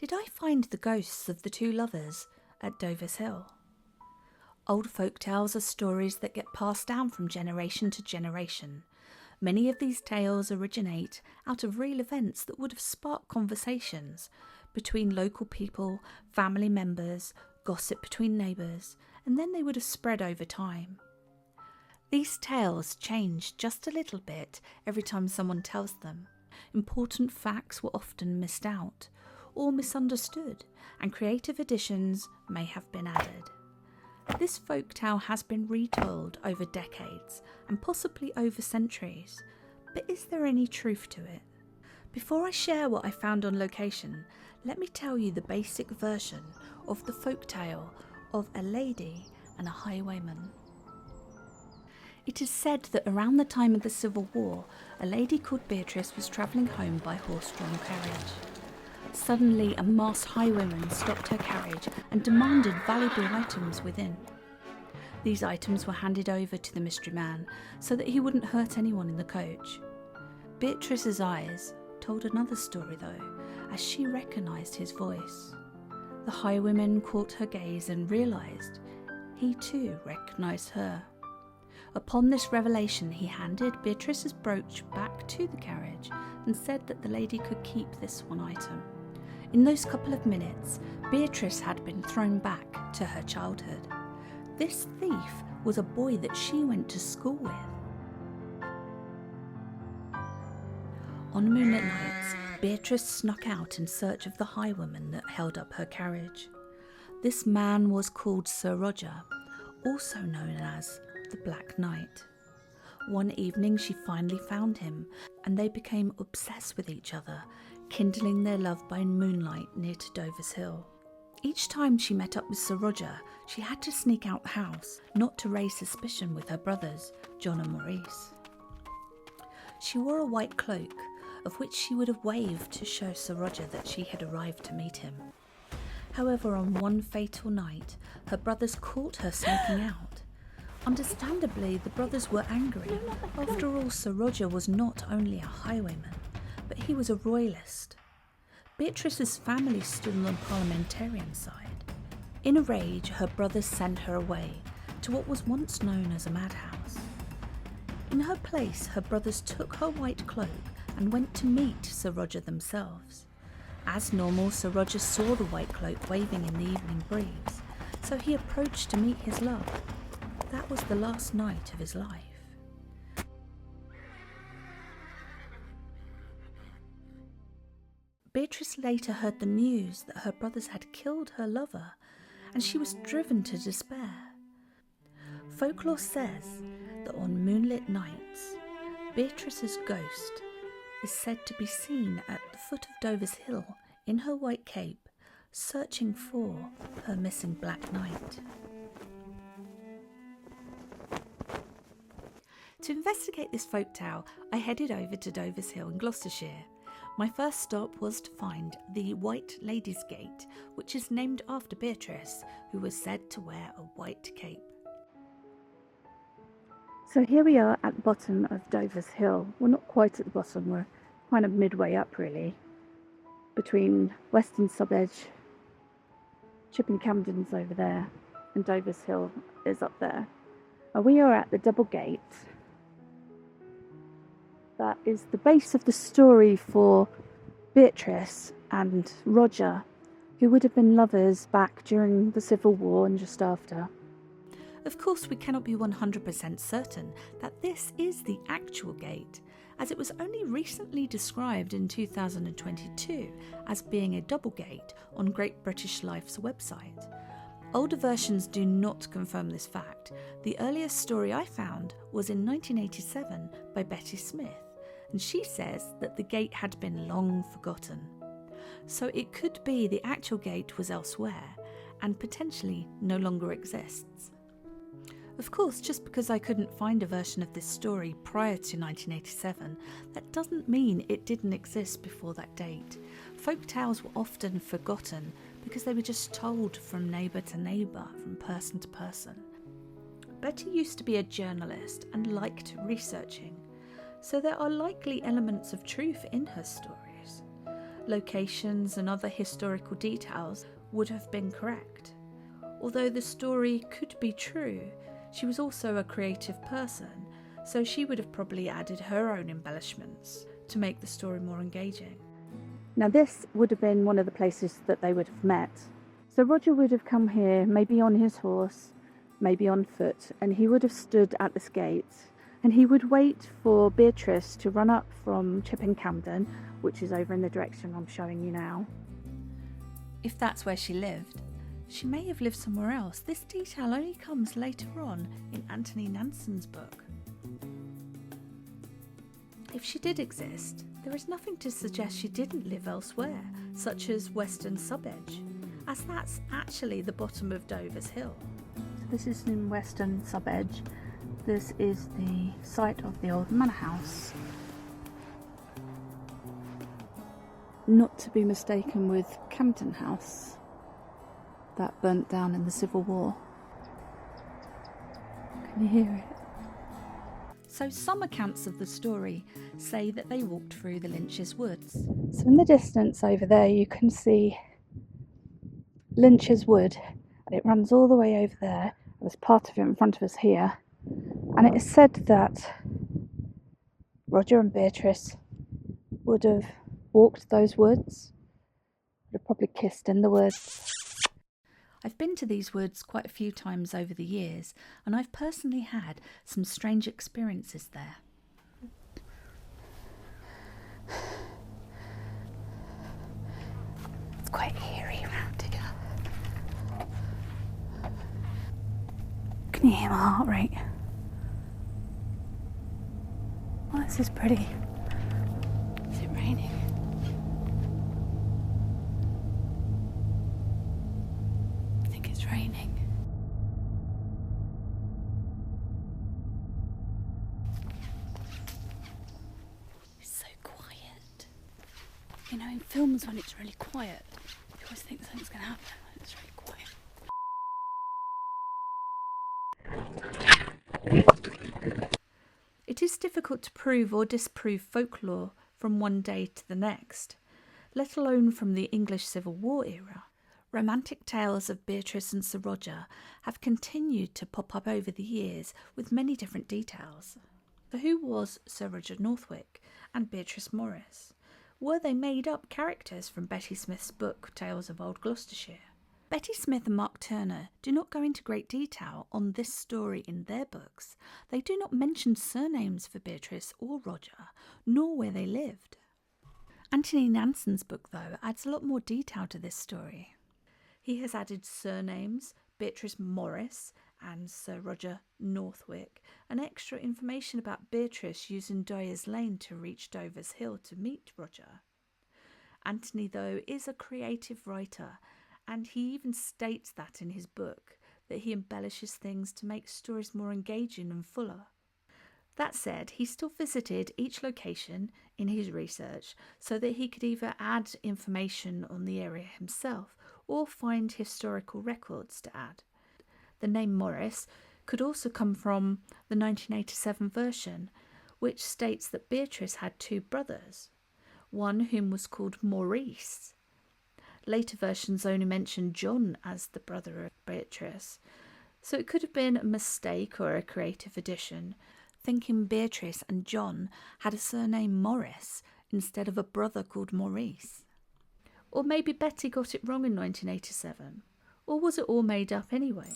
Did I find the ghosts of the two lovers at Dover's Hill? Old folk tales are stories that get passed down from generation to generation. Many of these tales originate out of real events that would have sparked conversations between local people, family members, gossip between neighbours, and then they would have spread over time. These tales change just a little bit every time someone tells them. Important facts were often missed out or misunderstood, and creative additions may have been added. This folktale has been retold over decades and possibly over centuries, but is there any truth to it? Before I share what I found on location, let me tell you the basic version of the folktale of a lady and a highwayman. It is said that around the time of the Civil War, a lady called Beatrice was travelling home by horse-drawn carriage. Suddenly, a masked highwayman stopped her carriage and demanded valuable items within. These items were handed over to the mystery man so that he wouldn't hurt anyone in the coach. Beatrice's eyes told another story though, as she recognised his voice. The highwayman caught her gaze and realised he too recognised her. Upon this revelation, he handed Beatrice's brooch back to the carriage and said that the lady could keep this one item. In those couple of minutes, Beatrice had been thrown back to her childhood. This thief was a boy that she went to school with. On moonlit nights, Beatrice snuck out in search of the highwayman that held up her carriage. This man was called Sir Roger, also known as the Black Knight. One evening she finally found him, and they became obsessed with each other, kindling their love by moonlight near to Dover's Hill. Each time she met up with Sir Roger, she had to sneak out the house, not to raise suspicion with her brothers, John and Maurice. She wore a white cloak, of which she would have waved to show Sir Roger that she had arrived to meet him. However, on one fatal night, her brothers caught her sneaking out. Understandably, the brothers were angry. After all, Sir Roger was not only a highwayman, but he was a royalist. Beatrice's family stood on the parliamentarian side. In a rage, her brothers sent her away to what was once known as a madhouse. In her place, her brothers took her white cloak and went to meet Sir Roger themselves. As normal, Sir Roger saw the white cloak waving in the evening breeze, so he approached to meet his love. That was the last night of his life. Beatrice later heard the news that her brothers had killed her lover, and she was driven to despair. Folklore says that on moonlit nights, Beatrice's ghost is said to be seen at the foot of Dover's Hill in her white cape, searching for her missing Black Knight. To investigate this folktale, I headed over to Dover's Hill in Gloucestershire. My first stop was to find the White Lady's Gate, which is named after Beatrice, who was said to wear a white cape. So here we are at the bottom of Dover's Hill. Well, not quite at the bottom, we're kind of midway up really, between Weston Subedge, Chipping Camden's over there, and Dover's Hill is up there. We are at the double gate. That is the base of the story for Beatrice and Roger, who would have been lovers back during the Civil War and just after. Of course, we cannot be 100% certain that this is the actual gate, as it was only recently described in 2022 as being a double gate on Great British Life's website. Older versions do not confirm this fact. The earliest story I found was in 1987 by Betty Smith, and she says that the gate had been long forgotten. So it could be the actual gate was elsewhere and potentially no longer exists. Of course, just because I couldn't find a version of this story prior to 1987, that doesn't mean it didn't exist before that date. Folk tales were often forgotten because they were just told from neighbour to neighbour, from person to person. Betty used to be a journalist and liked researching, so there are likely elements of truth in her stories. locations and other historical details would have been correct. Although the story could be true, she was also a creative person, so she would have probably added her own embellishments to make the story more engaging. Now this would have been one of the places that they would have met. So Roger would have come here, maybe on his horse, maybe on foot, and he would have stood at this gate, and he would wait for Beatrice to run up from Chipping Campden, which is over in the direction I'm showing you now. If that's where she lived, she may have lived somewhere else. This detail only comes later on in Anthony Nansen's book. If she did exist, there is nothing to suggest she didn't live elsewhere, such as Weston Subedge, as that's actually the bottom of Dover's Hill. So this is in Weston Subedge. This is the site of the old manor house. Not to be mistaken with Camden House, that burnt down in the Civil War. Can you hear it? So some accounts of the story say that they walked through the Lynch's Woods. So in the distance over there you can see Lynch's Wood, and it runs all the way over there. There's part of it in front of us here, and it is said that Roger and Beatrice would have walked those woods, would have probably kissed in the woods. I've been to these woods quite a few times over the years, and I've personally had some strange experiences there. It's quite eerie around here. Can you hear my heart rate? Oh, this is pretty. Is it raining? I think it's raining. It's so quiet. You know, in films when it's really quiet, you always think something's going to happen when it's really quiet. It is difficult to prove or disprove folklore from one day to the next, let alone from the English Civil War era. Romantic tales of Beatrice and Sir Roger have continued to pop up over the years with many different details. So who was Sir Roger Northwick and Beatrice Morris? Were they made up characters from Betty Smith's book Tales of Old Gloucestershire? Betty Smith and Mark Turner do not go into great detail on this story in their books. They do not mention surnames for Beatrice or Roger, nor where they lived. Anthony Nansen's book, though, adds a lot more detail to this story. He has added surnames, Beatrice Morris and Sir Roger Northwick, and extra information about Beatrice using Dyer's Lane to reach Dover's Hill to meet Roger. Anthony, though, is a creative writer, and he even states that in his book, that he embellishes things to make stories more engaging and fuller. That said, he still visited each location in his research so that he could either add information on the area himself or find historical records to add. The name Morris could also come from the 1987 version, which states that Beatrice had two brothers, one whom was called Maurice. Later versions only mention John as the brother of Beatrice, so it could have been a mistake or a creative addition, thinking Beatrice and John had a surname Morris instead of a brother called Maurice. Or maybe Betty got it wrong in 1987, or was it all made up anyway?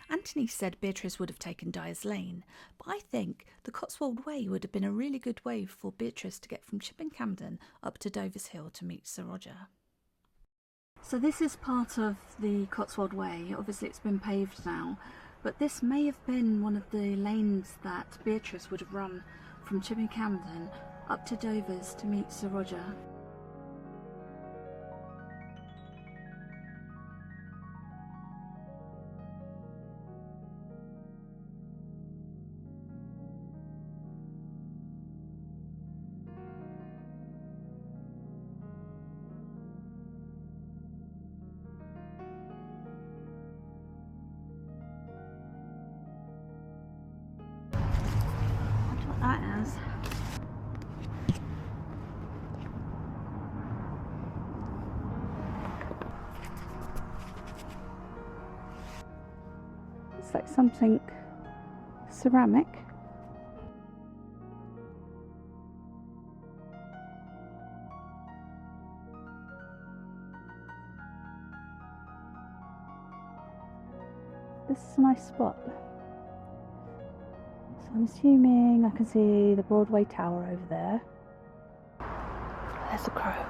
Anthony said Beatrice would have taken Dyer's Lane, but I think the Cotswold Way would have been a really good way for Beatrice to get from Chipping Campden up to Dover's Hill to meet Sir Roger. So this is part of the Cotswold Way. Obviously it's been paved now, but this may have been one of the lanes that Beatrice would have run from Chipping Campden up to Dover's to meet Sir Roger. That is. like something ceramic. This is a nice spot. So I'm assuming I can see the Broadway Tower over there. There's a crow.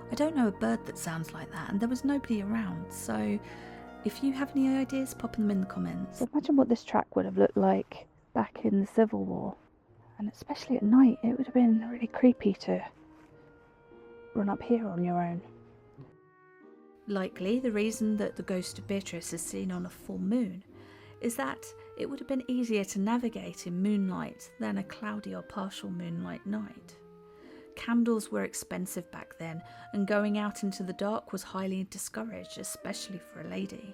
I don't know a bird that sounds like that, and there was nobody around, so if you have any ideas, pop them in the comments. So imagine what this track would have looked like back in the Civil War, and especially at night it would have been really creepy to run up here on your own. Likely the reason that the ghost of Beatrice is seen on a full moon is that it would have been easier to navigate in moonlight than a cloudy or partial moonlight night. Candles were expensive back then, and going out into the dark was highly discouraged, especially for a lady.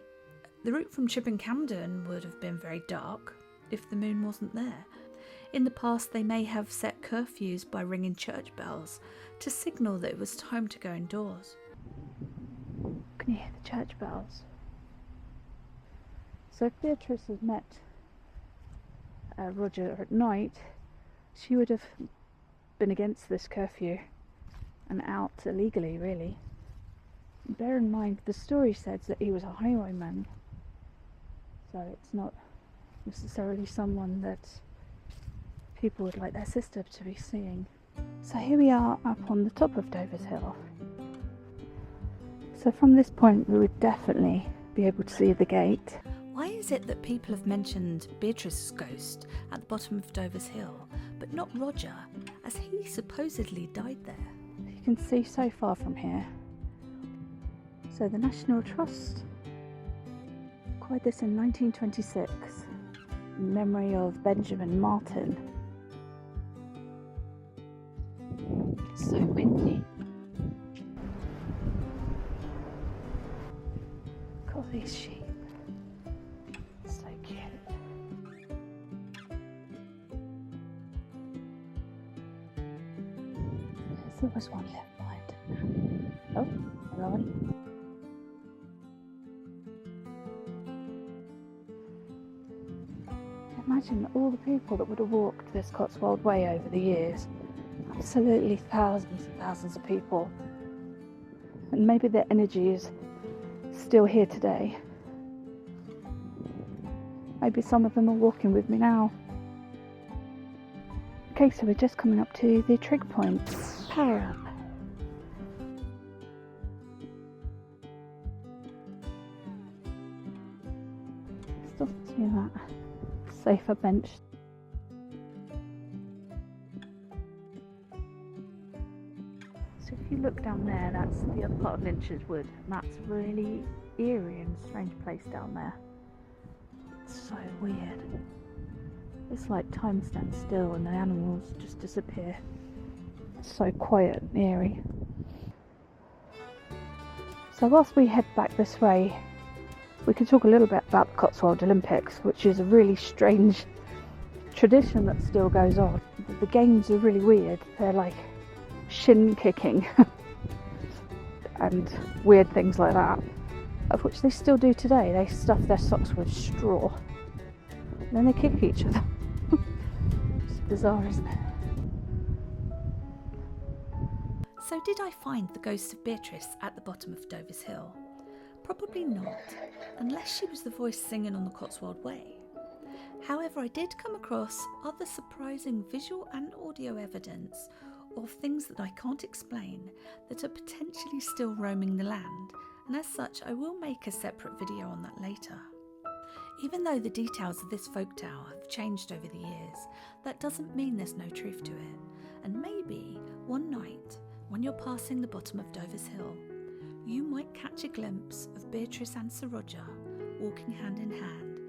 The route from Chippen Camden would have been very dark if the moon wasn't there. In the past, they may have set curfews by ringing church bells to signal that it was time to go indoors. Can you hear the church bells? So if Beatrice had met Roger at night, she would have been against this curfew and out illegally, really. Bear in mind, the story says that he was a highwayman, so it's not necessarily someone that people would like their sister to be seeing. So here we are up on the top of Dover's Hill. So from this point we would definitely be able to see the gate. Why is it that people have mentioned Beatrice's ghost at the bottom of Dover's Hill, but not Roger, as he supposedly died there? You can see so far from here. So the National Trust acquired this in 1926 in memory of Benjamin Martin. It's so windy. Look at all these sheep. So cute. There was one left behind. Oh, another one. Imagine all the people that would have walked this Cotswold Way over the years. Absolutely thousands and thousands of people. And maybe their energy is still here today. Maybe some of them are walking with me now. Okay, so we're just coming up to the trig point. Power up. Still see that safer bench. So if you look down there, that's the other part of Lynch's Wood, and that's a really eerie and strange place down there. It's so weird. It's like time stands still and the animals just disappear. It's so quiet and eerie. So whilst we head back this way, we can talk a little bit about the Cotswold Olympics, which is a really strange tradition that still goes on. The games are really weird. They're like shin kicking and weird things like that, of which they still do today. They stuff their socks with straw and then they kick each other. It's bizarre, isn't it? So did I find the ghost of Beatrice at the bottom of Dover's Hill? Probably not, unless she was the voice singing on the Cotswold Way. However, I did come across other surprising visual and audio evidence of things that I can't explain that are potentially still roaming the land, and as such I will make a separate video on that later. Even though the details of this folk tower have changed over the years, that doesn't mean there's no truth to it, and maybe one night when you're passing the bottom of Dover's Hill, you might catch a glimpse of Beatrice and Sir Roger walking hand in hand,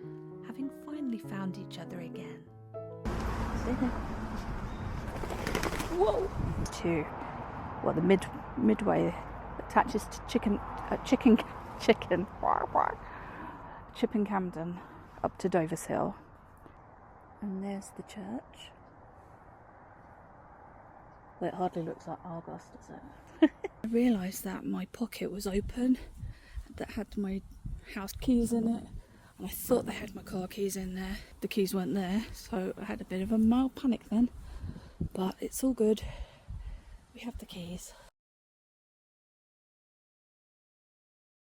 having finally found each other again. Whoa! To the midway attaches to Chippen Camden up to Dover's Hill, and there's the church. Well, it hardly looks like Argos, does it? I realised that my pocket was open, that had my house keys in it, and I thought they had my car keys in there. The keys weren't there, so I had a bit of a mild panic then, but it's all good. We have the keys.